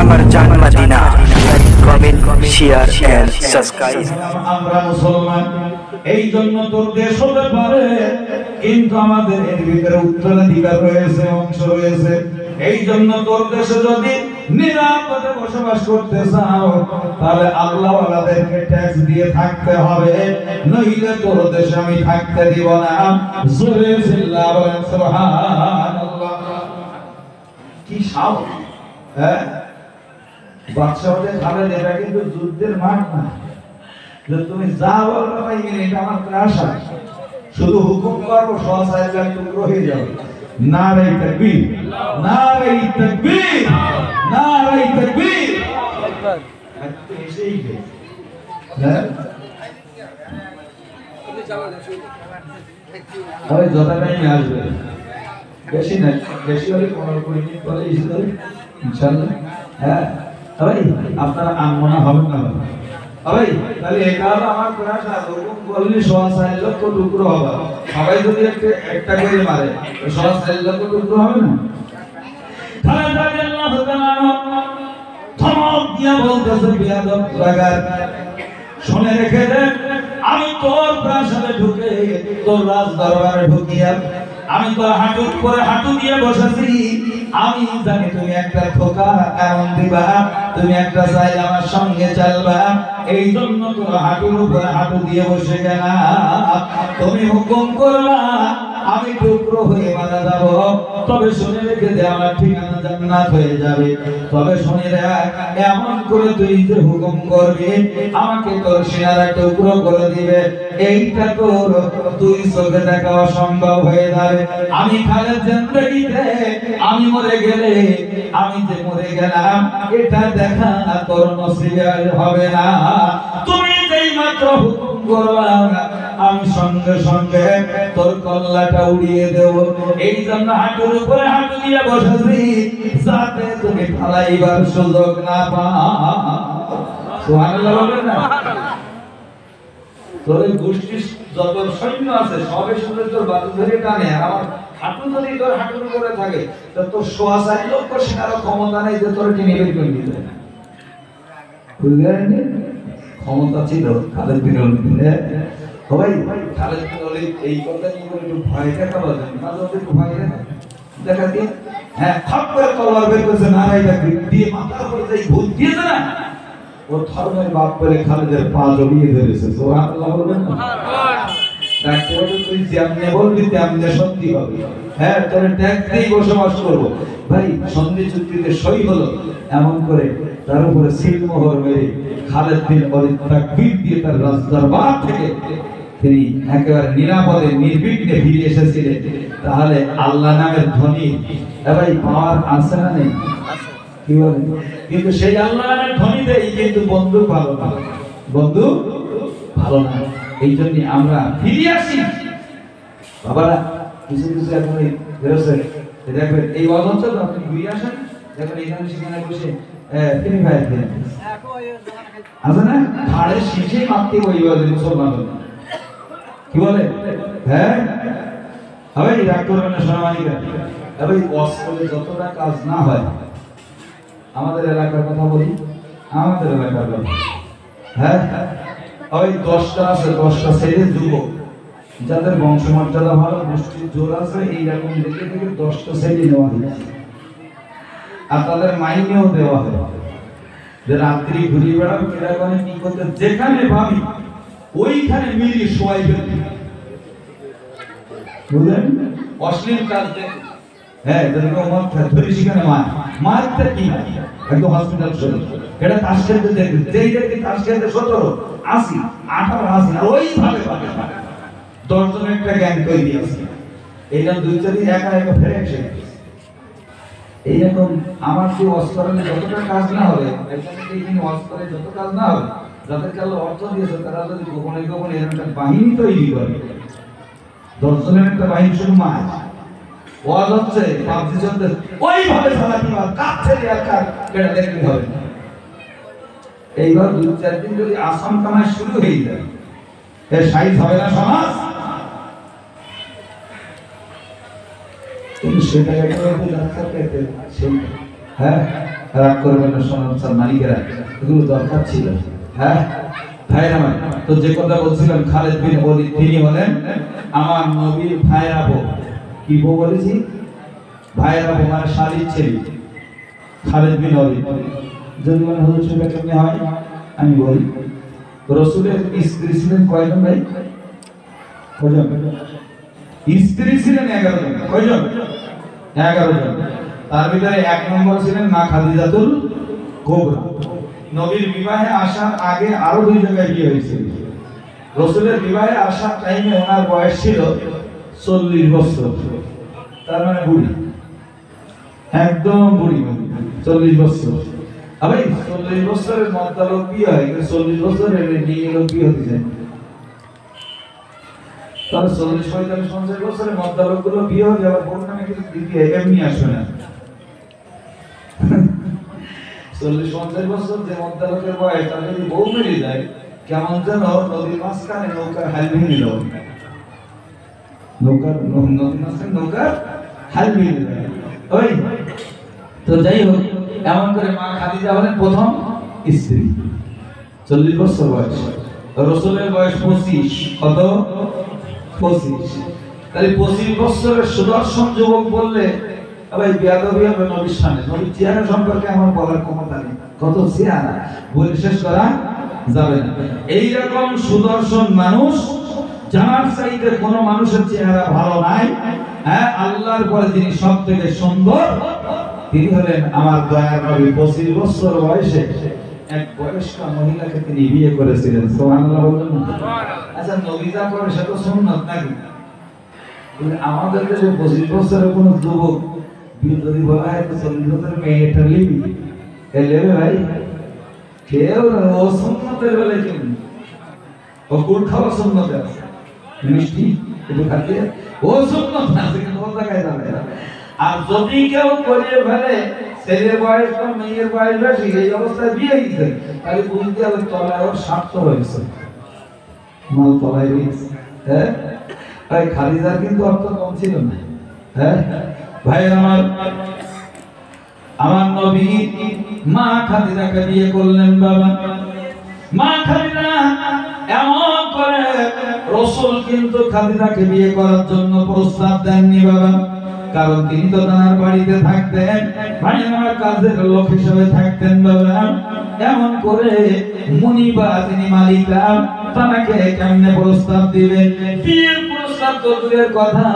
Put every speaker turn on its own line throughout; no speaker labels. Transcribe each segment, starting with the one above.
Marjan Madina. Comment, share and subscribe.
আমরা মুসলমান, এই জন্য তোর দেশ হতে পারে, কিন্তু আমাদের এর ভিতরে উত্তরাধিকার রয়েছে, অংশ রয়েছে। এই জন্য তোর দেশে যদি নিরাপদে বসবাস করতে চাও, তাহলে আল্লাহ ওয়ালাদেরকে ট্যাক্স দিয়ে থাকতে হবে, নইলে তোর দেশে আমি থাকতে দিব না। জোরে চিল্লা বলেন সুবহানাল্লাহ। কি সাহস! হ্যাঁ, বাদশাহদের খালেদ, এটা কিন্তু যুদ্ধের মাঠ না যে তুমি যা বলবে ভাই এটা আমার আশা, শুধু হুকুম করবো সহসাইলাম টুকরো হয়ে যাবে। নারে তাকবীর, নারে তাকবীর, নারে তাকবীর। একটু এসেই গেছে। হ্যাঁ, ওই যত টাইম আসবে, বেশি না, বেশি হলে 15-20 মিনিট পরে এসে যাবে ইনশাআল্লাহ। হ্যাঁ ভাই, আপনারা আনমনা হবেন না ভাই? তাহলে এটা হলো আমার প্রয়াস। হুকুম করলে 4.5 লক্ষ টুকরো হবে। সবাই যদি একটা করে মারে, 4.5 লক্ষ টুকরো হবে না? খালেদ রাদিয়াল্লাহু তাআলা ধমক দিয়া বলতেছে, বেয়াদব লাগার, শুনে রেখে দে, আমি তোর প্রাসাদে ঢুকে তোর রাজ দরবারে ঢুকিয়া আমি তোর হাঁটুর উপরে হাঁটু দিয়ে বসেছি। আমি জানি তুমি একটা ধোঁকা এমন দিবা, তুমি একটা চাইল আমার সঙ্গে চলবা, এই জন্য তোর হাঁটুর উপরে হাঁটু দিয়ে বসে গেলাম। তুমি হুকুম করবা, আমি টুকরো হয়ে মারা যাব। তবে শুনে রেখে দে, আমার ঠিকানা জান্নাত হয়ে যাবে। তবে শুনে রাখ, এমন করে তুই যে হুকুম করবি, আমাকে তোর সিনারা টুকরো করে দিবে, এইটা তোর তুই চোখে দেখা অসম্ভব হয়ে যাবে। আমি খালেদ জিন্দেগিতে আমি মরে গেলে, আমি যে মরে গেলাম, এটা দেখা তোর নসিবে হবে না। তুমি যেই মাত্র হুকুম করবা, আমি সঙ্গে সঙ্গে তোর কল্লাটা উড়িয়ে দেব। এই জন্য হাঁটুর উপরে হাঁটু দিয়ে বসেছি, যাতে তুমি পালাইবার সুযোগ না পাও। সুবহানাল্লাহ বলেন না? তোর গোষ্ঠী যত সৈন্য আছে সবে শুনে তোর বাজু ধরে টানে, আর আমার হাঁটু যদি তোর হাঁটুর উপরে থাকে, তো তোর 4.5 লক্ষ সেনারও ক্ষমতা নেই যে তোর টেনে বের করে দিতে। বুঝলেন? ক্ষমতা ছিল খালেদ বিন ওয়ালিদের। ভাই খালেদ বিন ওয়ালিদ এই কথা নিয়ে একটু ভয় দেখাবার জন্য, মাঝে মধ্যে একটু ভয় দেখা দিয়ে, হ্যাঁ, খপ করে তলোয়ার বের করেছে, নারাই তাকবীর দিয়ে মাথার উপরে যেই ভূত দিয়েছে না, ও ধর্মের বাপ বলে খালেদের পা জড়িয়ে ধরেছে। সুবহানাল্লাহ বলবেন না? ডাক্তার তুই যেমনে বলবি তেমনে সত্যি হবে। হ্যাঁ, তোর ট্যাক্স দিয়েই বসবাস করবো। ভাই সন্ধি চুক্তিতে সই হলো, এমন করে তার উপরে সিলমোহর মেরে খালেদ বিন ওয়ালিদ তাকবীর দিয়ে তার রাজদরবার থেকে তিনি একেবারে নিরাপদে নির্বিঘ্নে ফিরে এসেছিলেন। তাহলে আল্লাহ নামের ধ্বনি ভাই পাওয়ার আছে না নেই? কি বলেন? কিন্তু সেই আল্লাহ নামের ধ্বনিতেই কিন্তু বন্ধু ভালো না, বন্ধু ভালো না। এই জন্য আমরা ফিরে আসি বাবারা। কিছু কিছু এখন বেরোছে, দেখবেন এই অবস্থা তো আপনি ঘুরে আসেন, দেখবেন এখানে সেখানে বসে ফ্রি ফায়ার খেলে আছে না, ঘাড়ের শীষে মারতে ওই মুসলমান কি বলে। হ্যাঁ ভাই, রাগ করবেন না সোনামানিকা। ভাই অস্ত্রে যতটা কাজ না হয়, আমাদের এলাকার কথা বলি, আমাদের এলাকার কথা, হ্যাঁ ওই 10টা আছে, 10টা ছেলে যুবক যাদের বংশমর্যাদা ভালো, গোষ্ঠীর জোর আছে, এইরকম দেখে থেকে 10টা ছেলে নেওয়া হয়েছে। আর তাদের মাইনেও দেওয়া হয় যে রাত্রি ঘুরিয়ে বেড়াও, কিরকম কি করতে, যেখানে ভাবি ওইখানে মিলিয়ে শোয়াই ফেলবে। বুঝলেন? অশ্লীল কাজ দেখে, হ্যাঁ, যেরকম ধরে সেখানে মারতে কি একদম হসপিটাল চলে। এটা তাসকেন্দ্রে দেখবেন, যেই দেখবেন তাসকেন্দ্রে 17, 80, 18, 80, আর ওইভাবে 10 জনের একটা গ্যাং তৈরি আছে। এইরকম 2-4 দিন একা একা ফেরে এসে এইরকম আমার যে অস্ত্রে যতটা কাজ না হবে, এইখানে অস্ত্রে যত কাজ না হবে, যাদের কাছে অর্থ দিয়েছে তারা যদি গোপনে গোপনে এরকম একটা বাহিনী তৈরি করে, 10 জনের একটা বাহিনী শুধু মার ওয়াজ হচ্ছে, পাবজি চলতে, ওইভাবে চালাতে হবে, কাছে আর কার এটা দেখতে হবে। এইবার 2-4 দিন যদি আসাম কামাই শুরু হয়ে যায়, এর সাইজ হবে না সমাজ। কিন্তু সেটা একটা ডাক্তার পেতে, হ্যাঁ রাগ করবেন না সোনার মালিকেরা, এগুলো দরকার ছিল। হ্যাঁ ভাইরা আমার, তো যে কথা বলছিলাম খালেদ বিন ওয়ালিদ তিনি হলেন আমার নবীর ভাইরা বউ। কি বউ বলেছি? ভাইরা বউ মানে শালীর ছেলে খালেদ বিন ওয়ালিদ। যদি মনে হুজুর সেটা কেমনে হয় আমি বলি। রাসূলের স্ত্রী ছিলেন কয়জন ভাই? কয়জন? স্ত্রী ছিলেন 11 জন। কয়জন? 11 জন। তার ভিতরে 1 নম্বর ছিলেন মা খাদিজাতুল কুবরা। নবীর বিবাহে আসার আগে আরো 2 জায়গায় বিয়ে হয়েছিল। রাসূলের বিবাহে আসার টাইমে ওনার বয়স ছিল 40 বছর, তার মানে বুড়ি, একদম বুড়ি, 40 বছর। আবার 40 বছরের মধ্যে লোক বিয়ে হয়, 40 বছরের নিয়ে লোক বিয়ে হতে যায়। তাহলে 40, 45, 50 বছরের মধ্যে লোকগুলো বিয়ে হয়ে যাওয়ার পর নামে কিছু দিতে এমনি আসবে না। 40, 50 বছর যে মধ্যে লোকের বয়স, তার যদি বউ মেরে যায় কেমন যেন নদীর মাঝখানে নৌকার হাল ভেঙে গেল। নদীর মাঝখানে নৌকার হাল ভেঙে যায়। ওই তো যাই হোক, এমন করে মা খাদিজা হলেন প্রথম স্ত্রী। 40 বছর বয়স। রাসূলের বয়স 25। কত? 25। তাহলে 25 বছরের সুদর্শন যুবক বললে ভাই বেয়াদবি হবে নবীর সামনে। নবীর চেহারা সম্পর্কে আমার বলার ক্ষমতা নেই, কত চেহারা বলে শেষ করা যাবে না। এইরকম সুদর্শন মানুষ যার চাইতে কোনো মানুষের চেহারা ভালো নাই। হ্যাঁ, আল্লাহর পরে যিনি সবথেকে সুন্দর তিনি হলেন আমার দয়ার নবী। 25 বছর বয়সে এক বয়স্কা মহিলাকে তিনি বিয়ে করেছিলেন। সুবহানাল্লাহ বলুন। আচ্ছা, নবী যা করে সেটা সুন্নাত নাকি? আমাদের দেশে 25 বছরের কোন যুবক বিয়ে যদি বলা হয় তো 40 বছরের মেয়েটা লিবি এলেবে ভাই কেউ ও সুন্নতের বেলা কেউ ও কুল খাওয়া সুন্নতে আছে, মিষ্টি একটু খাতে ও সুন্নত আছে, কিন্তু ও জায়গায় যাবে। আর যদি কেউ করে ফেলে ছেলের বয়স কম মেয়ের বয়স বেশি, এই অবস্থায় বিয়ে দিতে, তাহলে বুঝতে হবে তলায় ওর স্বার্থ রয়েছে, মাল তলায় রয়েছে। হ্যাঁ ভাই, খাদিজার কিন্তু অর্থ কম ছিল না। হ্যাঁ ভাই আমার নবী মা খাদিজাকে বিয়ে করলেন। বাবা মা খাদিজা এমন করে রাসূল কিন্তু খাদিজাকে বিয়ে করার জন্য প্রস্তাব দেননি বাবা, কারণ তিনি তো তার বাড়িতে থাকতেন, ভাই আমার কাজের লোক হিসেবে থাকতেন বাবা। এমন করে মুনিবা তিনি মালিকা তাকে কেমনে প্রস্তাব দিবেন? বিয়ের প্রস্তাব তো দূরের কথা,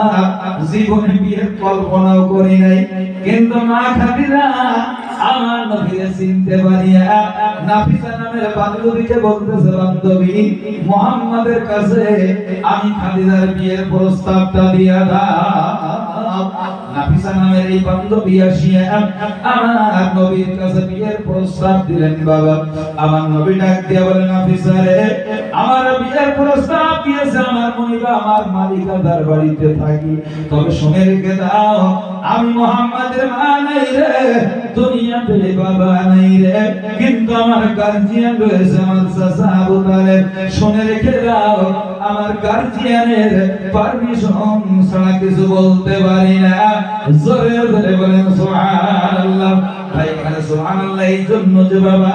জীবনে বিয়ের কল্পনাও করি নাই। কিন্তু মা খাদিজা আমার নবীকে চিনতে পারিয়া নাফিসা নামের বান্ধবীকে বলতেছে, বান্ধবী মুহাম্মাদের কাছে আমি খাদিজার বিয়ের প্রস্তাবটা দিয়া দাও। নাফিসা নামের এই বান্ধবী আসিয়া আমার নবীর কাছে বিয়ের প্রস্তাব দিলেন। বাবা আমার নবী ডাক দিয়া বলেন, নাফিসা রে, আমার বিয়ের প্রস্তাব দিয়েছে আমার মুনিবা আমার মালিকাদার বাড়িতে থাকি, তবে শুনে রেখে দাও আমি মুহাম্মাদের মা নাই রে, দুনিয়াতে বাবা নাই রে, কিন্তু আমার গার্জিয়ান রয়েছে আমার চাচা আবু তালেব। শুনে রেখে দাও আমার গার্জিয়ানের পারমিশন ছাড়া কিছু বলতে পারি না। জোরে জোরে বলেন সুবহানাল্লাহ। ভাই এখানে সুবহানাল্লাহ এই জন্য যে বাবা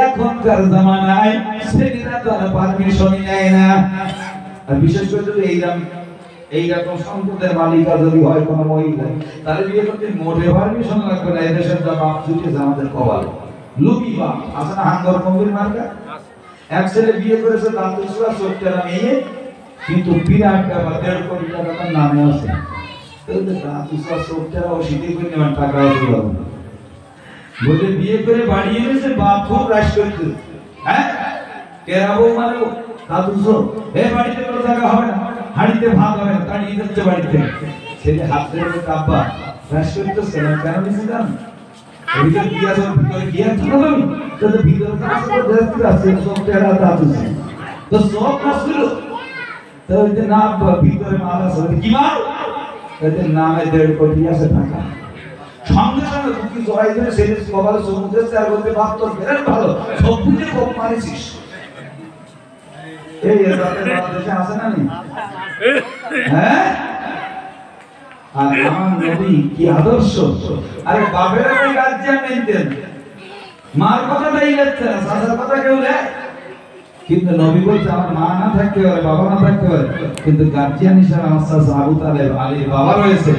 এখনকার জামানায় ছেলেরা তো পারমিশনই নেয় না। আর বিশেষ করে যদি এইরকম সম্পদের মালিকা যদি হয় কোনো মহিলা, তাহলে বিয়ে করতে মোটে পারমিশন লাগবে না। এদেশের যা বাপ জুটেছে আমাদের কপাল, লুবি বাপ আছে না, হাঙ্গর কম্বির মার্কা। এক ছেলে বিয়ে করেছে দাঁতুসুরা চোখটা মেয়ে, কিন্তু বিরাট ব্যাপার, 1.5 কোটি টাকা তার নামে আছে। দাঁতুসুরা চোখটা ও সিটি করে নেওয়ার টাকা আছে বলে বিয়ে করে বাড়ি এনেছে, বাপ খুব রাশ করছে। হ্যাঁ কেরাবো মানে দাঁতুসো এ বাড়িতে কোনো জায়গা হবে না, হাড়িতে ভাত হবে না, তাড়িয়ে দিচ্ছে বাড়িতে। ছেলে হাত ধরে কাব্বা রাশ করতেছে না, কেন নিছে জান? ভিতরে গিয়া সব ভিতরে গিয়া থাকো তুমি, তো ভিতরে থাকো দেখতে আছে সব তেরা দাঁতুসো তো সব আসছিল। তো ওই যে নাম ভিতরে মাল আছে কি মাল? এদের নামে 1.5 কোটি আছে টাকা। সঙ্গে সঙ্গে দুঃখী জড়াই ধরে ছেলে সবার সমুদ্রে চার বলতে বাপ তোর বেরেন ভালো, সব বুঝে খুব মারিছিস। এই এদাতে বাংলাদেশে আছে না নেই? হ্যাঁ, আর আমার নবী কি আদর্শ! আরে বাপেরা ওই গার্জিয়ান নিতেন, মার কথাটাই লেখছে না, চাচার কথা কেউ লেখ। কিন্তু নবী বলছে আমার মা না থাকতে পারে, বাবা না থাকতে পারে, কিন্তু গার্জিয়ান হিসেবে আমার চাচা আবু তালেব আলীর বাবা রয়েছে,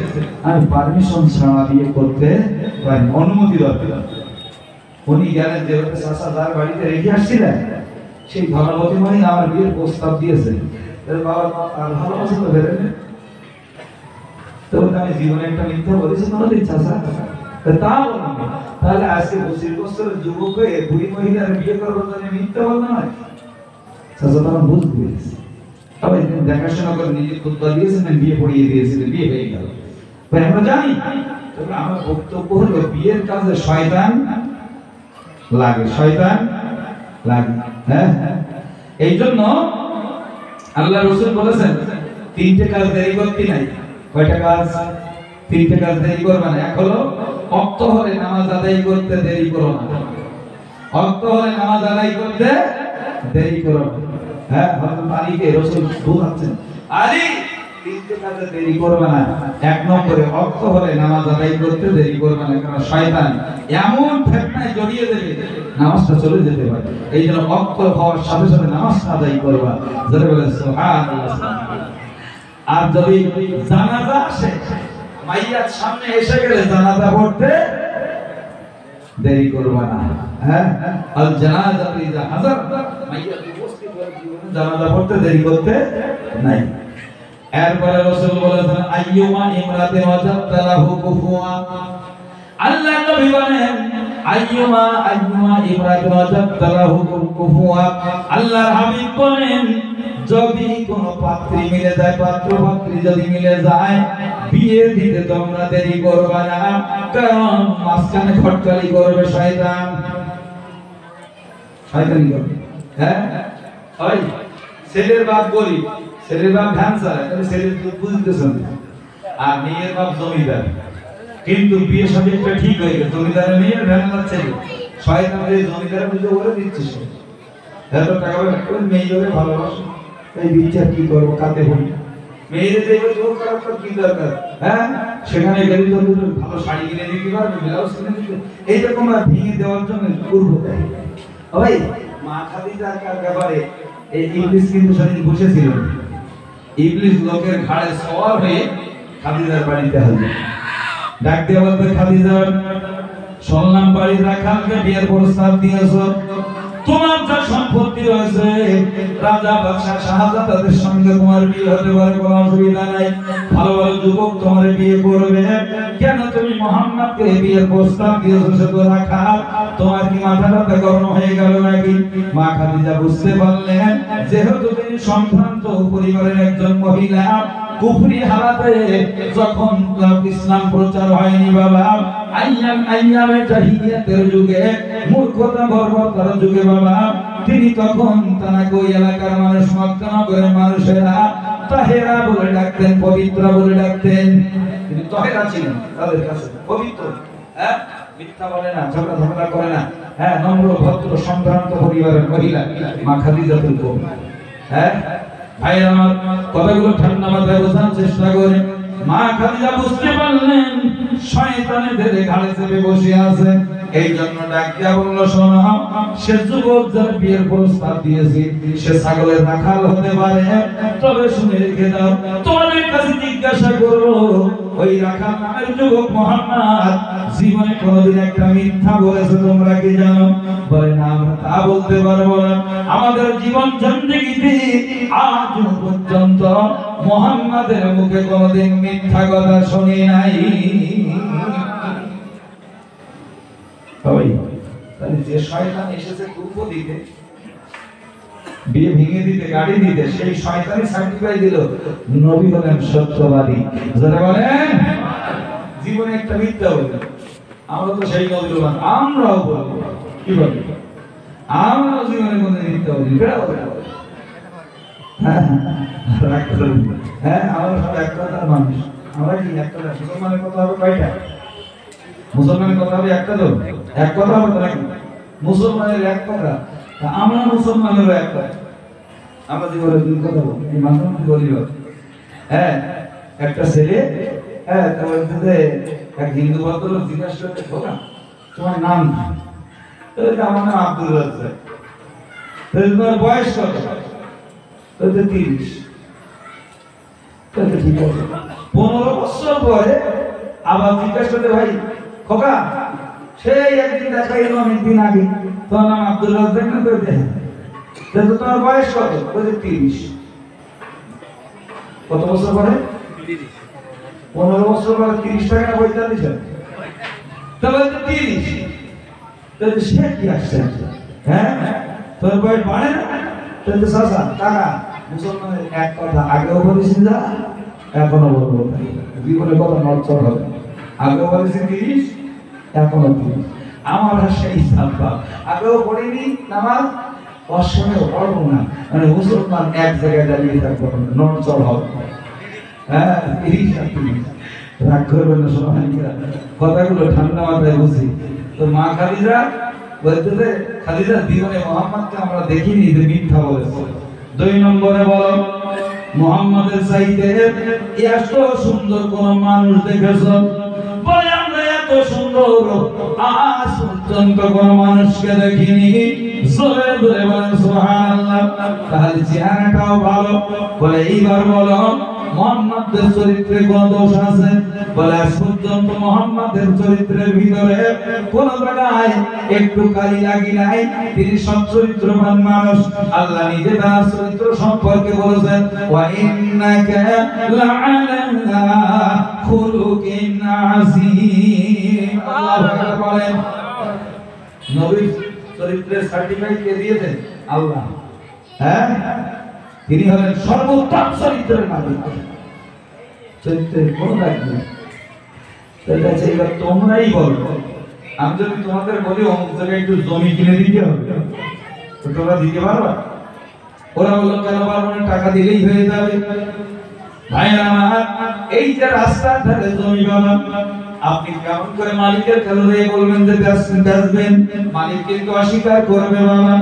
আমি পারমিশন ছাড়া বিয়ে করতে পারি, অনুমতি দরকার। উনি গেলেন যেহেতু চাচা যার বাড়িতে রেখে আসছিলেন, সেই ধনবতী মহিলা আমার বিয়ের প্রস্তাব দিয়েছে। বাবা আর ভালোবাসা তো বেড়ে নেই, তো আমি জীবনে একটা মিথ্যা বলেছি কোনোদিন চাচা, তা বললাম তাহলে আজকে 25 বছরের যুবক হয়ে বুড়ি মহিলার বিয়ে করবার জন্য মিথ্যা বলতে হয়? চাচা তখন বুঝতে পেরেছি, তবে দেখাশোনা করে নিজে খুতবা দিয়েছিলেন, বিয়ে পড়িয়ে দিয়েছিলেন, বিয়ে হয়ে গেল। আমরা জানি, তবে আমার বক্তব্য হলো বিয়ের কাজে শয়তান লাগে, শয়তান লাগে। হ্যাঁ, এই জন্য আল্লাহ রাসূল বলেছেন 3টে কাজ দেরি করতে নাই। কয়টা কাজ? 3টে কাজ দেরি করবে না। এক হলো ওয়াক্ত হলে নামাজ আদায় করতে দেরি করো না, ওয়াক্ত হলে নামাজ আদায় করতে দেরি করো না। হ্যাঁ, হযরত আলীকে রাসূল বোঝাচ্ছেন, আলী 3টে কাজে দেরি করবে না। এক নম্বরে ওয়াক্ত হলে নামাজ আদায় করতে দেরি করবে না, কারণ শয়তান এমন ফিতনায় জড়িয়ে দেবে নামাজটা চলে যেতে পারে। এই জন্য ওয়াক্ত হওয়ার সাথে সাথে নামাজটা আদায় করবা। যারা বলেন সুবহানাল্লাহ। আর যদি জানাজা আসে, মাইয়াত সামনে এসে গেলে জানাজা পড়তে দেরি করবা না। হ্যাঁ, আল জানাজাতু ইযা হাজার, মাইয়াত উপস্থিত হলে জীবনে জানাজা পড়তে দেরি করতে নাই। এরপরে রাসূল বলেছেন আইয়ুমা ইমরাতিন ওয়াজাদতা লাহু কুফুয়া, আল্লাহ নবী বলেন আইয়ুমা ইমরাতিন ওয়াজাদতা লাহু কুফুয়া, আল্লাহর হাবিব বলেন যদি কোনো পাত্রী মিলে যায়, পাত্র পাত্রী যদি মিলে যায়, বিয়ে দিতে তোমরা দেরি করবে না, কারণ মাঝখানে খটকালি করবে শয়তান, শয়তানি করবে। হ্যাঁ, ওই ছেলের বাপ গরিব, ছেলের বাপ ধান চায়, তাহলে ছেলের দুধ বুঝতেছেন, আর মেয়ের বাপ জমিদার, কিন্তু বিয়ে সাথে ঠিক হয়ে গেছে, জমিদারের মেয়ে ধান চাচ্ছে, শয়তানের জমিদারের বুঝে ওরে দিচ্ছে, এত টাকা মেয়ে ভালোবাসে, এই বিচার কি করবো, কাঁদে বলি মেয়েদের দেখবে জোর খারাপ কর কি দরকার। হ্যাঁ, সেখানে গেলে তো ভালো শাড়ি কিনে দিতে পারবে, ব্লাউজ কিনে দিতে, এইরকম আর ভেঙে দেওয়ার জন্য করবো। ভাই মা খাদিজার ব্যাপারে এই ইবলিস কিন্তু সেদিন বসেছিল, ইবলিস লোকের ঘাড়ে সওয়ার হয়ে খাদিজার বাড়িতে আসবে, ডাক দিয়ে বলতে খাদিজা শুনলাম বাড়ির রাখালকে বিয়ের প্রস্তাব দিয়েছো, তোমার যা সম্পত্তি রয়েছে রাজা বাদশা শাহজাদাদের সঙ্গে তোমার বিয়ে হতে পারে, কোনো অসুবিধা নাই, ভালো ভালো যুবক তোমার বিয়ে করবে, কেন তুমি মুহাম্মদকে বিয়ের প্রস্তাব দিয়েছো? সে তো রাখাল, তোমার কি মাথাটা গরম হয়ে গেল নাকি? মা খাদিজা বুঝতে পারলেন যেহেতু তিনি সম্ভ্রান্ত পরিবারের একজন মহিলা, কুফরি হালাতে যখন ইসলাম প্রচার হয়নি বাবা, আইয়ামে জাহিলিয়াতের যুগে, মূর্খতা বর্বরতার যুগে বাবা, তিনি তখন তাকে ওই এলাকার মানুষ, মক্কা নগরের মানুষেরা তাহেরা বলে ডাকতেন, পবিত্র বলে ডাকতেন, তিনি তাহেরা ছিলেন তাদের কাছে পবিত্র। হ্যাঁ, মিথ্যা বলে না, ঝগড়া করে না। হ্যাঁ, নম্র ভদ্র সম্ভ্রান্ত পরিবারের মহিলা মা খাদিজাতুল কুবরা। হ্যাঁ ভাই, আমার কথাগুলো ঠান্ডা মাথায় বোঝার চেষ্টা করে। মা খাদিজা বুঝতে পারলেন শয়তানের ঘাড়ে চেপে বসে আছে, এই জন্য ডাক দিয়া বলল, শোনো, সে যুবক যার বিয়ের প্রস্তাব দিয়েছে সে ছাগলের রাখাল হতে পারে, তবে শুনে রেখে দাও, তোমাদের কাছে জিজ্ঞাসা করবো ওই রাখাল নামের যুবক মুহাম্মদ জীবনে কোনোদিন একটা মিথ্যা বলেছে তোমরা কি জানো? বলে না, আমরা তা বলতে পারবো না, আমাদের জীবন জিন্দেগিতে আজ পর্যন্ত মুহাম্মাদের মুখে কোনোদিন মিথ্যা কথা শুনি নাই। তাহলে যে শয়তান এসেছে কুফু দিতে, বিয়ে ভেঙে দিতে, গাড়ি দিতে, সেই শয়তানই সার্টিফাই দিল নবী হলেন সত্যবাদী। যারা বলেন জীবনে একটা মিথ্যা বলবে, আমরা তো সেই নবীর মান, আমরাও বলবো, কি বলবো, আমরাও জীবনে কোনো মিথ্যা বলি, হ্যাঁ, আমরা সব এক কথার মানুষ, আমরা কি এক কথা, মুসলমানের কথা হবে কয়টা? মুসলমানের কথা হবে একটা, তো এক কথা হবে নাকি? মুসলমানের এক কথা, আমরা মুসলমানেরও এক কথা, আমরা জীবনে দুই কথা বলি, এই মানুষ বলি। হ্যাঁ, একটা ছেলে, হ্যাঁ, তারপরে এক হিন্দু ভদ্রলোক জিজ্ঞাসা করতে, তোমার নাম কি? আমার নাম আব্দুল রাজ্জাক। তোমার বয়স কত? 30। ঠিক আছে। 15 বছর পরে আবার জিজ্ঞাসা করতে, ভাই খোকা সেই একদিন দেখা গেল অনেকদিন আগে, তোমার নাম আব্দুল রাজ্জাক না? তোমার বয়স কত? 30। কত বছর পরে? 15 বছর পরে 30 টাকা না 45? তবে 30। তাহলে সে কি আসছে? হ্যাঁ, তোর বয়স বাড়ে না? তাহলে চাচা কাকা মুসলমানের এক কথা আগেও বলেছি, যা এখনো বলবো, জীবনে কত নড়চড় হবে। আগেও বলেছি 30, এখনো 30। আমার সেই সাব্বা আগেও পড়িনি নামাজ, অসময়ে পড়বো না, মানে মুসলমান এক জায়গায় দাঁড়িয়ে থাকবো, নড়চড় হবে। হ্যাঁ, 30 আর 30। রাগ করবেন না সবাই, কথাগুলো ঠান্ডা মাথায় বুঝি। তো মা খাদিজা বলতেছে, খাদিজা জীবনে মোহাম্মদকে আমরা দেখিনি যে মিথ্যা বলেছে। 2 নম্বরে বলো, মোহাম্মদের চাইতে এত সুন্দর কোন মানুষ দেখেছো? বলে আমরা এত সুন্দর আজ পর্যন্ত কোন মানুষকে দেখিনি। জোরে জোরে বলেন সুবহানাল্লাহ। তাহলে চেহারাটাও ভালো। বলে এইবার বলো, মুহাম্মাদের চরিত্রে কোন দোষ আছে? বলে আজ পর্যন্ত মুহাম্মাদের চরিত্রের ভিতরে কোন জায়গায় একটু কালি লাগি নাই। তিনি সৎ চরিত্রবান মানুষ। আল্লাহ নিজে তার চরিত্র সম্পর্কে বলেছেন, ওয়া ইন্নাকা লাআলা খুলুকিন আযীম। আল্লাহ বলেন, নবীর চরিত্রের সার্টিফিকেট কে দিয়েছেন? আল্লাহ। হ্যাঁ, তিনি হলেন সর্বোত্তম চরিত্রের মালিক। চরিত্রের কোন দাগ নেই। তাহলে এবার তোমরাই বলো, আমি যদি তোমাদের বলি অমুক জায়গায় একটু জমি কিনে দিতে হবে, তো তোমরা দিতে পারবা? ওরা বললো কেন পারবো না, টাকা দিলেই হয়ে যাবে। ভাইরা আমার, এই যে রাস্তার ধারে জমি বানান, আপনি কেমন করে মালিকের কাছে বলবেন যে বেচবেন? মালিক কিন্তু অস্বীকার করবে। বাবা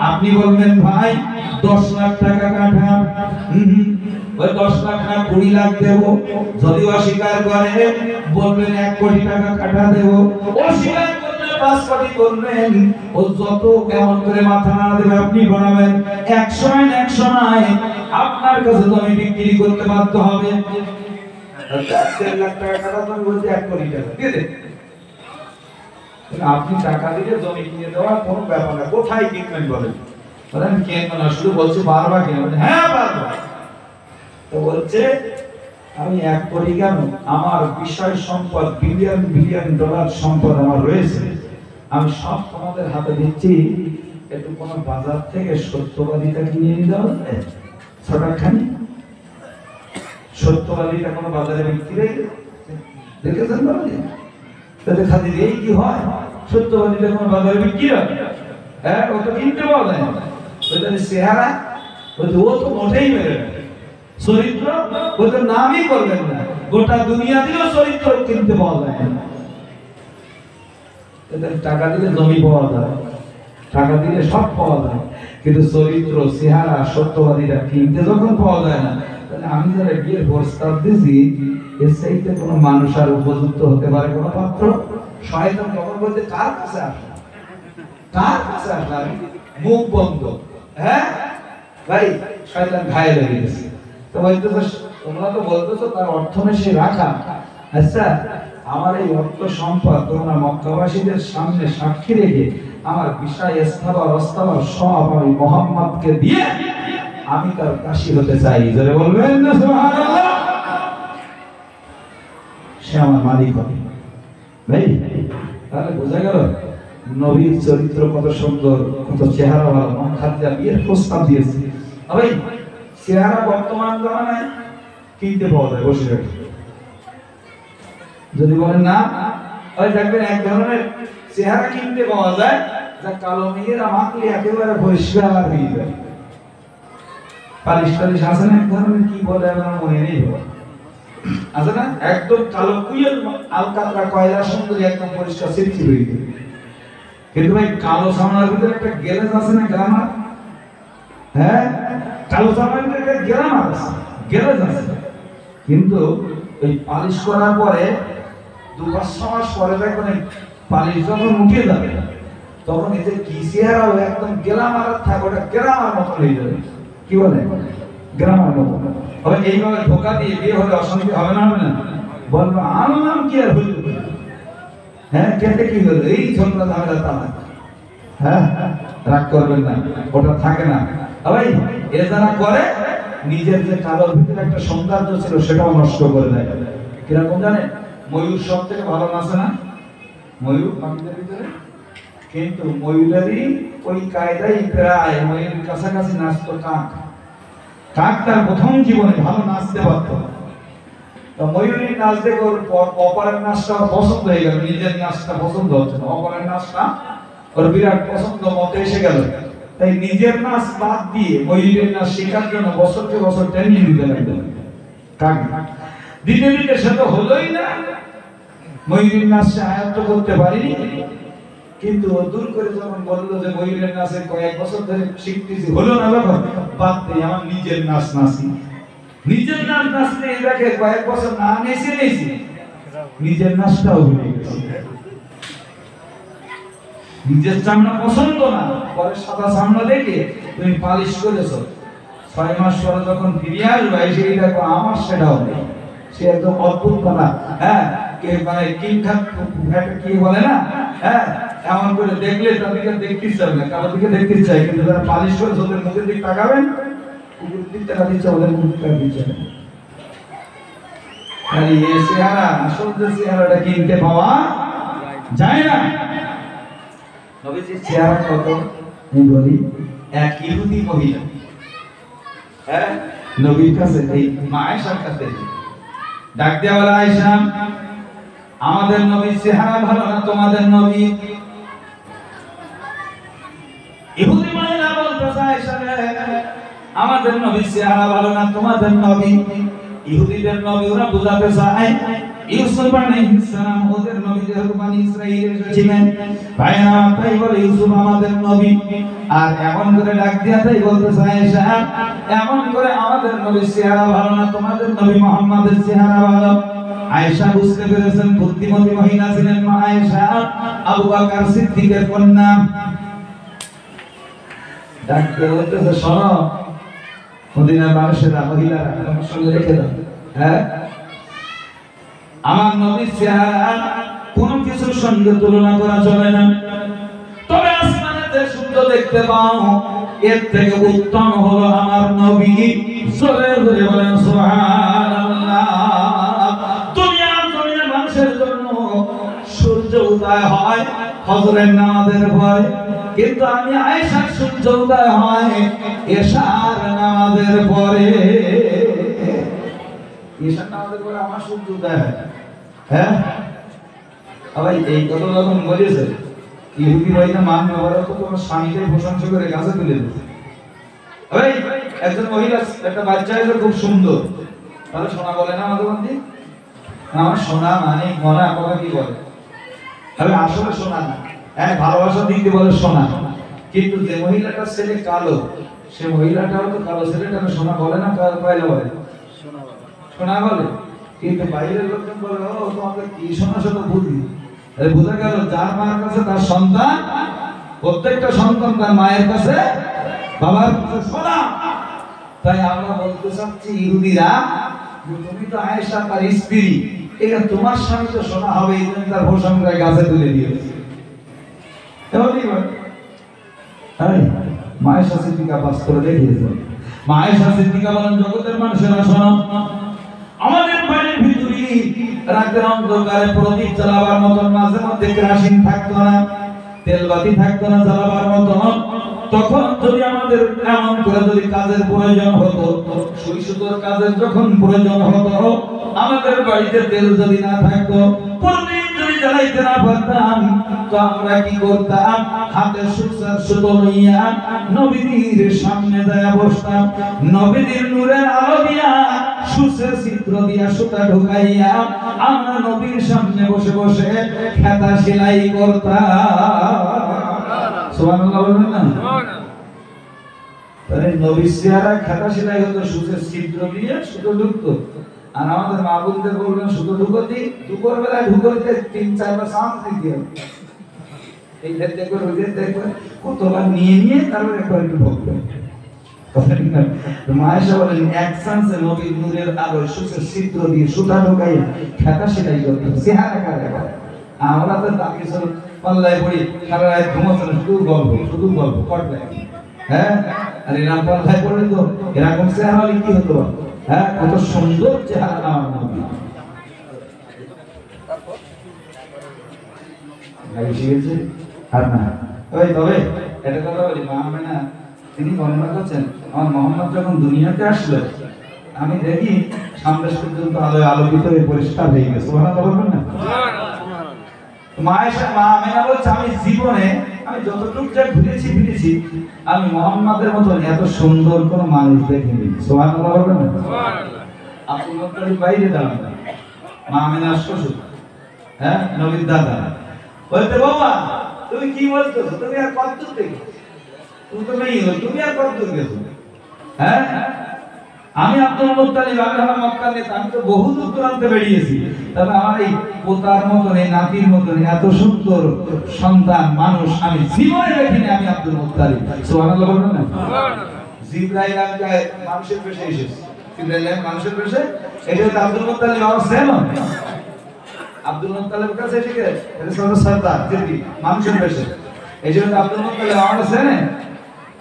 আপনি বলবেন ভাই 10 লাখ টাকা কাঠা, ওই 10 লাখ না 20 লাখ দেব। যদি অস্বীকার করে বলবেন 1 কোটি টাকা কাঠা দেব। অস্বীকার করলে 5 কোটি করবেন। ও যত কেমন করে মাথা না দেবে আপনি বানাবেন। 100 নাই আপনার কাছে জমি বিক্রি করতে বাধ্য হবে। 1.5 লাখ টাকা কাঠা তুমি বলতে 1 কোটি টাকা দিয়ে দেন। আপনি টাকা দিয়ে জমি কিনে দেওয়া কোনো ব্যাপার না। কোথায় কিনবেন বলেন? বলেন কিনবো না, শুধু বলছে বারবার কিনবেন। হ্যাঁ পারবো। তো বলছে আমি 1 কোটি কেন, আমার বিষয় সম্পদ বিলিয়ন বিলিয়ন ডলার সম্পদ আমার রয়েছে, আমি সব তোমাদের হাতে দিচ্ছি। একটু কোন বাজার থেকে সত্যবাদীটা কিনে নিয়ে যাওয়া যায়? 6 টাকাখানি সত্যবাদীটা কোনো বাজারে বিক্রি দেখেছেন? তাহলে খালি এই কি হয়, সত্যবাদীটা কোনো বাজারে বিক্রি হয়? হ্যাঁ, ও তো কিনতে পাওয়া যায় না। ওইটা চেহারা, ও তো মোটেই মেরে না। চরিত্র ওদের নামই করবেন না। গোটা দুনিয়া দিলেও চরিত্র কিনতে পাওয়া যায় না। এদের টাকা দিলে জমি পাওয়া যায়, টাকা দিলে সব পাওয়া যায়, কিন্তু চরিত্র চেহারা সত্যবাদীরা কিনতে যখন পাওয়া যায় না, তাহলে আমি যারা বিয়ের প্রস্তাব দিয়েছি এর চাইতে কোনো মানুষ আর উপযুক্ত হতে পারে কোনো পাত্র? শয়তান তখন বলতে কার কাছে আসলাম, কার কাছে আসলাম, মুখ বন্ধ। হ্যাঁ ভাই, শয়তান ঘায়েল হয়ে গেছে। তো বলতেছো তোমরা তো বলতেছো তার অর্থনীতি রাখা। আচ্ছা, আমার এই অর্থ সম্পদ তোমরা মক্কাবাসীদের সামনে সাক্ষী রেখে আমার বিষয় স্থাবর অস্থাবর সব আমি মুহাম্মদকে দিয়ে আমি তার দাসী হতে চাই। যারা বলবেন না সুবহানাল্লাহ, সে আমার মালিক হবে। ভাই তাহলে বোঝা গেল নবীর চরিত্র কত সুন্দর, কত চেহারা ভালো। মা খাদিজা বিয়ের প্রস্তাব দিয়েছে। ভাই চেহারা বর্তমান জামানায় কিনতে পাওয়া যায়, বসে রাখি। যদি বলেন না, ওই দেখবেন এক ধরনের চেহারা কিনতে পাওয়া যায় যা কালো মেয়েরা মাখলে একেবারে পরিষ্কার হয়ে যায়। পালিশ টালিশ আছে না এক ধরনের, কি বলে আমার মনে নেই, আছে না একদম কালো কুইয়ের আলকাতরা কয়লা সুন্দরী একদম পরিষ্কার সিরচি হয়ে যায়। কিন্তু ভাই কালো সামনার ভিতরে একটা গ্যারেজ আছে না, গ্রামার। হ্যাঁ, কালো সামনার ভিতরে একটা গ্রামার আছে, গ্যারেজ আছে, কিন্তু ওই পালিশ করার পরে 2-5 মাস পরে দেখবেন পালিশ যখন উঠে যাবে তখন এই যে কি চেহারা একদম গ্রামার থাকে, ওটা গ্রামার মতো হয়ে যাবে। কি বলে? গ্রামার মতো হবে। এইভাবে ধোকা দিয়ে বিয়ে হলে অশান্তি হবে না? হবে না? বলবো আনলাম কি আর হইল, হ্যাঁ কেটে কি হলো, এই ঝগড়া ঝামেলা তা না। হ্যাঁ রাগ করবেন না, ওটা থাকে না ভাই। এ যারা করে নিজের যে কালোর ভিতরে একটা সৌন্দর্য ছিল সেটাও নষ্ট করে দেয়। কিরকম জানেন? ময়ূর সব থেকে ভালো নাচে না? ময়ূর পাখিদের ভিতরে, কিন্তু ময়ূরেরই ওই কায়দায় প্রায় ময়ূরের কাছাকাছি নাচতো কাক। কাক তার প্রথম জীবনে ভালো নাচতে পারত। ময়ূরীর নাচ দেখে ওর অপরের নাচটা পছন্দ হয়ে গেল, নিজের নাচটা পছন্দ হচ্ছে না, অপরের নাচটা ওর বিরাট পছন্দ মতে এসে গেল। তাই নিজের নাচ বাদ দিয়ে ময়ূরের নাচ শেখার জন্য বছরকে বছর ট্রেনিং দিতে লাগলো কাক। দিতে দিতে সে তো হলোই না, ময়ূরের নাচ সে আয়ত্ত করতে পারিনি। কিন্তু দূর করে যখন বললো যে ময়ূরের নাচের কয়েক বছর ধরে শিখতেছি, হলো না ব্যাপার, বাদ দিয়ে আমার নিজের নাচ নাচি। নিজের নাচ নাচতে দেখে কয়েক বছর না নেচে নিজের নাচটাও ভুলে গেছে। নিজের চামড়া পছন্দ না, পরে সাদা চামড়া দেখে তুমি পালিশ করেছো, 6 মাস পরে যখন ফিরে আসবে সেই দেখো আমার সেটাও নেই। সে একদম অদ্ভুত কথা। হ্যাঁ কে মানে কি বলে না, হ্যাঁ এমন করে দেখলে তাদেরকে দেখতে চাবে না, কারোর দিকে দেখতে চাই, কিন্তু তারা পালিশ করে ওদের মুখের দিকে তাকাবেন, কুকুরের দিক টাকা দিচ্ছে, ওদের মুখের টাকা দিচ্ছে না। এই চেহারা, আসল যে চেহারাটা কিনতে পাওয়া যায় না। নবীজির চেহারা কত বলি, এক ইহুদি মহিলা হ্যাঁ নবীর কাছে, এই মা আয়েশার কাছে ডাক দেওয়া বলে, আয়েশা আমাদের নবীর চেহারা ভালো না তোমাদের নবী? ইহুদি মহিলা বলতেছে, আয়েশা আমাদের নবীর চেহারা ভালো না তোমাদের নবী? ইহুদিদের নবী ওরা বুঝাতে চায় ইউসুফ আলাইহিস সালাম ওদের নবী, যেহেতু বনি ইসরাইলের ছিলেন ভাইরা, তাই বলে ইউসুফ আমাদের নবী। আর এমন করে ডাক দিয়া তাই বলতে চায়, আয়েশা এমন করে আমাদের নবীর চেহারা ভালো না তোমাদের নবী মুহাম্মাদের চেহারা ভালো। আয়েশা বুঝতে পেরেছেন, বুদ্ধিমতী মহিলা ছিলেন মা আয়েশা, আবু বকর সিদ্দিকের কন্যা। ডাক দিয়ে বলতেছে, শোনো মদিনার মানুষেরা, মহিলারা আমার সঙ্গে রেখে দাও, হ্যাঁ আমার নবীর চেহারা কোন কিছুর সঙ্গে তুলনা করা চলে না। তবে আসমানেতে সূর্য দেখতে পাও, এর থেকে উত্তম হলো আমার নবী। জোরে জোরে বলেন সুবহানাল্লাহ। দুনিয়ার জমিনের মানুষের জন্য সূর্য উদয় হয় ফজরের নামাজের পরে, কিন্তু আমি আয়েশার সূর্য উদয় হয় এশার নামাজের পরে। এশার নামাজের পরে আমার সূর্য উদয় হয়। হ্যাঁ ভাই, এই কথা যখন বলেছে ইহুদি ভাইটা মানবে, ওরা তো তোমার স্বামীকে প্রশংসা করে গাছে তুলে দিচ্ছে। ভাই একজন মহিলা একটা বাচ্চা হলো খুব সুন্দর, তাহলে সোনা বলে না আমাদের মধ্যে? আমার সোনা মানে মনা কথা কি বলে? তবে আসলে সোনা না, হ্যাঁ ভালোবাসা দিতে বলে সোনা। কিন্তু যে মহিলাটার ছেলে কালো, সে মহিলাটাও তো কালো, ছেলেটাকে সোনা বলে না, কয়লা বলে? সোনা বলে। কিন্তু বাইরের লোকজন বলে, ও তোমাদের কি সোনা সোনা বুদ্ধি। বোঝা গেল যার মায়ের কাছে তার সন্তান, প্রত্যেকটা সন্তান তার মায়ের কাছে বাবার কাছে সোনা। তাই আমরা বলতে চাচ্ছি ইহুদিরা, তুমি তো আয়েশা তার স্ত্রী, এটা তোমার স্বামী তো সোনা হবে, এই জন্য তার প্রশংসায় গাছে তুলে দিয়েছে। মা আয়েশা সিদ্দিকা পাস করে দেখিয়েছে। মা আয়েশা সিদ্দিকা বলেন, জগতের মানুষেরা শোনো, আমাদের বাড়ির ভিতরে রাতের অন্ধকারে প্রদীপ জ্বালাবার মতন মাঝে মধ্যে কেরোসিন থাকতো না, তেলবাতি থাকতো না জ্বালাবার মতন। তখন যদি আমাদের এমন করে যদি কাজের প্রয়োজন হতো, সুই সুতোর কাজের যখন প্রয়োজন হতো, আমাদের বাড়িতে তেল যদি না থাকতো, প্রদীপ যদি জ্বালাইতে না পারতাম, তো আমরা কি করতাম? হাতে সুসার সুতো লইয়া নবীদের সামনে যায় বসতাম, নবীদের নূরের আলো দিয়া সুসের চিত্র দিয়া সুতা ঢুকাইয়া আমরা নবীর সামনে বসে বসে খেতা সেলাই করতাম। সুবহানাল্লাহ বলবেন না? তাহলে নবীর চেহারা খেতা সেলাই হতো, সুসের চিত্র দিয়ে সুতো ঢুকতো। আর আমাদের মা বোনদের বলবেন সুতো ঢুকতি, দুপুর বেলায় ঢুকতে 3-4 বার সাউন্ড দিতে হবে। এই দেখবেন ওই দেখবেন কতবার নিয়ে তারপর একবার একটু ঢোকবে। মায়েশা বলেন এক চান্সে নবীর নূরের আলো সূচের ছিদ্র দিয়ে সুতা ঢোকাই খেতা সেলাই করতে চেহারা কারা করে। আমরা তো তাকে পাল্লায় পড়ি সারা রাত ঘুমাচ্ছে না, শুধু গল্প কটলাই। হ্যাঁ, আর এরকম পাল্লায় পড়লে তো এরকম চেহারা হলে কি হতো? হ্যাঁ, কত সুন্দর চেহারা আমার নবী। আর না ওই তবে এটা কথা বলি, মা আমেনা তিনি বর্ণনা করছেন আমার মোহাম্মদ যখন দুনিয়াতে আসলো আমি দেখি সামনে পর্যন্ত আলোয় আলোকিত হয়ে পরিষ্কার হয়ে গেছে। সুবহানাল্লাহ বলবেন না? মা আমেনা বলছে আমি জীবনে আমি যতটুকু যা ফিরেছি আমি মোহাম্মদের মতো এত সুন্দর কোন মানুষ দেখিনি। সুবহানাল্লাহ বলবেন না? আব্দুল মুত্তালিব বাইরে দাঁড়ান, মা আমেনা শ্বশুর, হ্যাঁ নবীর দাদা বলতে বাবা তুমি কি বলছো, তুমি আর কত দূর থেকে, তুমি আর কত দূর গেছো? হ্যাঁ, আমি আব্দুল মুত্তালিব আমি হলাম মক্কার নেতা, আমি তো বহু দূর দূরান্তে বেরিয়েছি, তবে আমার এই পোতার মতন এই নাতির মতন এত সুন্দর সন্তান মানুষ আমি জীবনে দেখিনি। আমি আব্দুল মুত্তালিব। সুবহানাল্লাহ বলবেন না? জিবরাইল আজকে মানুষের বেশে এসেছে, জিবরাইল মানুষের বেশে এটা তো আব্দুল মুত্তালিব আমার সেনা। আব্দুল মুত্তালিবের কাছে ঠিক আছে এটা সরদার জিবরি মানুষের বেশে, এই জন্য আব্দুল মুত্তালিব আমার সেনা।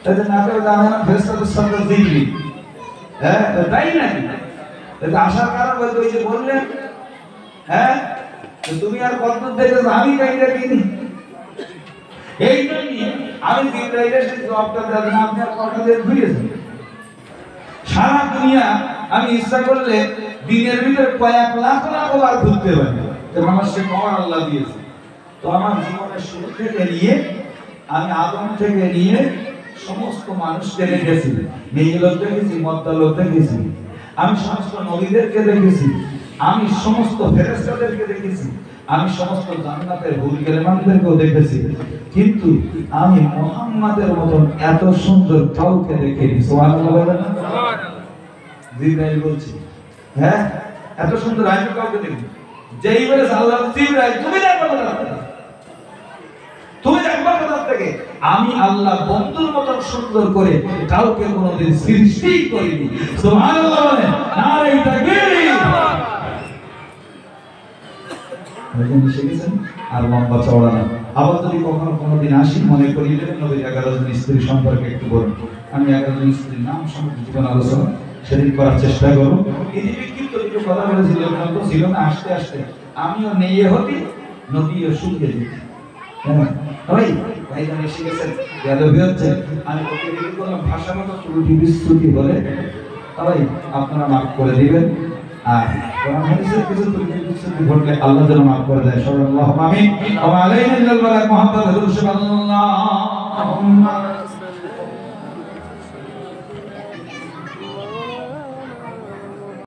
তাই না তো জানেন ফেরেশতাদের সরদার জিবরি। হ্যাঁ তাই নাকি? এটা আসার কারণ হয়তো ওই যে বললেন, হ্যাঁ তুমি আর কত দেখেছো আমি তাই দেখিনি। এই জন্য আমি জিবরাইলের সাথে জবাবটা দিলাম, আপনি আর কত দিন ঘুরিয়েছেন সারা দুনিয়া। আমি ইচ্ছা করলে দিনের ভিতরে কয়েক লাখ বার ঘুরতে পারি, আমার সে কমার আল্লাহ দিয়েছে। তো আমার জীবনের শুরু থেকে নিয়ে আমি আদম থেকে নিয়ে সমস্ত মানুষকে দেখেছি, মেয়ে লোক দেখেছি, মদ্দা লোক দেখেছি, আমি সমস্ত নবীদেরকে দেখেছি, আমি সমস্ত ফেরেশতাদেরকে দেখেছি, আমি সমস্ত জান্নাতের হুর গেলেমানদেরকেও দেখেছি, কিন্তু আমি মুহাম্মাদের মতন এত সুন্দর কাউকে দেখিনি। সুবহানাল্লাহ বলেন না? জিবরাইল বলছি, হ্যাঁ এত সুন্দর আমি কাউকে দেখিনি। যেই বলে আল্লাহ জিবরাইল তুমি দেখো না, তুমি দেখবা কোথা থেকে? আমি আল্লাহ বন্ধুর মতন সুন্দর করে কাউকে কোনোদিন সৃষ্টি করিনি। সুবহানাল্লাহ বলেন, নারে তাকবীর। আর লম্বা চওড়া না। আবার যদি কখনো কোনোদিন আসি মনে করিলেন নবীর 11 জন স্ত্রী সম্পর্কে একটু বলুন। আমি 11 জন স্ত্রীর নাম সম্পর্কে জীবন আলোচনা সেদিন করার চেষ্টা করব। এই যে বিক্ষিপ্ত কিছু কথা বলেছিল তো ছিল না, আস্তে আস্তে আমিও নেয়ে হতি নবীও শুনতে দিই। হ্যাঁ ভাই ভাইজান এসে গেছেন, বেয়াদবি হচ্ছে, আমি ওকে রেডি করলাম ভাষাগত ত্রুটি বিস্তুতি বলে, ভাই আপনারা মাফ করে দিবেন। আর কোরআন হাদিসের কিছু ত্রুটি বিস্তুতি ঘটলে আল্লাহ যেন মাফ করে দেয়। সাল্লাল্লাহু আলাইহি ওয়া আলাইহি ওয়া সাল্লাম মুহাম্মদ রাসূলুল্লাহ।